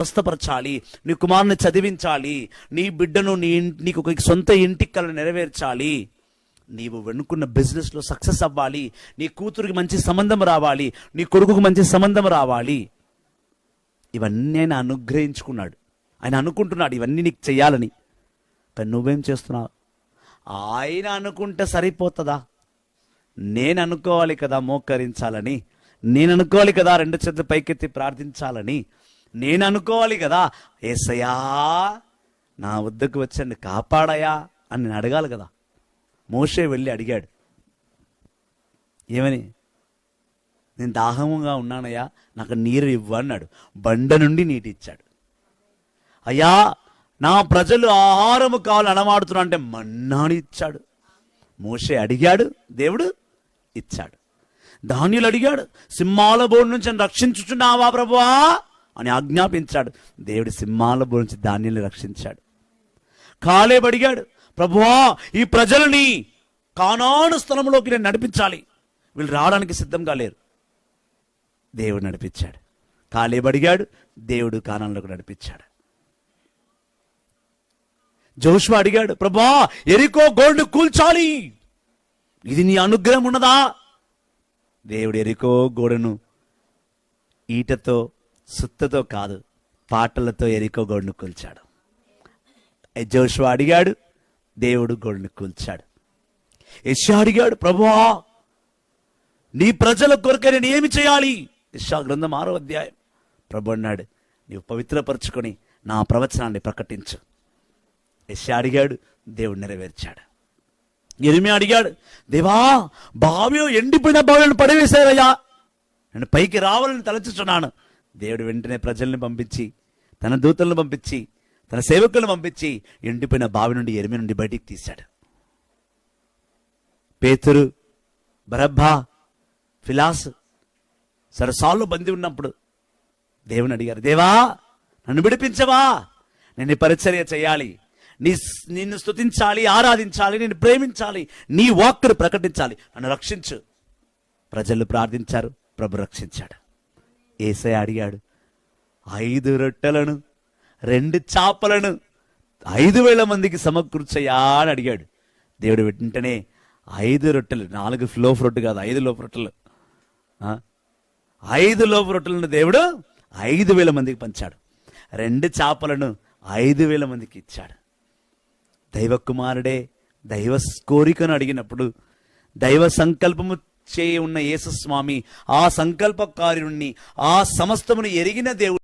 స్వస్థపరచాలి, నీ కుమారుని చదివించాలి, నీ బిడ్డను నీకు ఒక సొంత ఇంటికి కలను నెరవేర్చాలి, నీవు వెనుకున్న బిజినెస్లో సక్సెస్ అవ్వాలి, నీ కూతురికి మంచి సంబంధం రావాలి, నీ కొడుకుకు మంచి సంబంధం రావాలి. ఇవన్నీ ఆయన అనుగ్రహించుకున్నాడు. ఆయన అనుకుంటున్నాడు ఇవన్నీ నీకు చెయ్యాలని. కానీ నువ్వేం చేస్తున్నావు? ఆయన అనుకుంటే సరిపోతుందా? నేను అనుకోవాలి కదా మోకరించాలని, నేను అనుకోవాలి కదా రెండు చేతులు పైకెత్తి ప్రార్థించాలని, నేను అనుకోవాలి కదా యేసయ్యా నా వద్దకు వచ్చండి కాపాడయా అని నేను అడగాలి కదా. మోషే వెళ్ళి అడిగాడు, ఏమని? నేను దాహముగా ఉన్నానయ్యా, నాకు నీరు ఇవ్వు అన్నాడు. బండ నుండి నీటి ఇచ్చాడు. అయ్యా నా ప్రజలు ఆహారము కావాలి అనమాడుతున్నా అంటే మన్నాని ఇచ్చాడు. మోషే అడిగాడు, దేవుడు ఇచ్చాడు. దానియేలు అడిగాడు, సింహాల బోర్డు నుంచి రక్షించుచున్నావా ప్రభువా అని ఆజ్ఞాపించాడు. దేవుడు సింహాల బోర్డు నుంచి దానియేలుని రక్షించాడు. కాలేబు అడిగాడు, ప్రభువా ఈ ప్రజలని కానాను స్థలంలోకి నేను నడిపించాలి, వీళ్ళు రావడానికి సిద్ధంగా లేరు. దేవుడు నడిపించాడు. కాలేబు అడిగాడు, దేవుడు కానానులోకి నడిపించాడు. జోషువ అడిగాడు, ప్రభువా యెరికో గోడను కూల్చాలి, ఇది నీ అనుగ్రహం ఉన్నదా? దేవుడు యెరికో గోడను ఈటతో సుత్తతో కాదు, పాటలతో యెరికో గోడను కూల్చాడు. జోషువ అడిగాడు, దేవుడు గోడను కూల్చాడు. యెషయా అడిగాడు, ప్రభువా నీ ప్రజల కొరకు నేను ఏమి చేయాలి? యెషయా గ్రంథం 6వ అధ్యాయం. ప్రభు అన్నాడు, నీవు పవిత్రపరచుకొని నా ప్రవచనాన్ని ప్రకటించు. యెషయా అడిగాడు, దేవుడు నెరవేర్చాడు. యెరెమీయా అడిగాడు, దేవా బావిలో ఎండిపోయిన బావిలను పడవేశారయ్యా, నేను పైకి రావాలని తలచుచున్నాను. దేవుడు వెంటనే ప్రజల్ని పంపించి, తన దూతలను పంపించి, తన సేవకులను పంపించి ఎండిపోయిన బావి నుండి యెరెమీయా నుండి బయటికి తీశాడు. పేతురు, బరబ్బా, ఫిలాస్ సరసాల్లో బంది ఉన్నప్పుడు దేవుని అడిగారు, దేవా నన్ను విడిపించవా, నేను పరిచర్య చేయాలి, నిన్ను స్తుతించాలి, ఆరాధించాలి, నేను ప్రేమించాలి, నీ వాక్కును ప్రకటించాలి, నన్ను రక్షించు. ప్రజలు ప్రార్థించారు, ప్రభు రక్షించాడు. యేసయ్య అడిగాడు, 5 రొట్టెలను 2 చేపలను 5,000 మందికి సమకూర్చయ్యా అని అడిగాడు. దేవుడు వెంటనే 5 రొట్టెలు, 4 లోఫ్ రొట్టె కాదు 5 లోఫ్ రొట్టెలు, 5 లోఫ్ రొట్టెలను దేవుడు 5,000 మందికి పంచాడు. 2 చేపలను 5,000 మందికి ఇచ్చాడు. దైవ కుమారుడే దైవ కోరికను అడిగినప్పుడు దైవ సంకల్పము చేయ ఉన్న యేసు స్వామి ఆ సంకల్ప కార్యుణ్ణి, ఆ సమస్తమును ఎరిగిన దేవుడు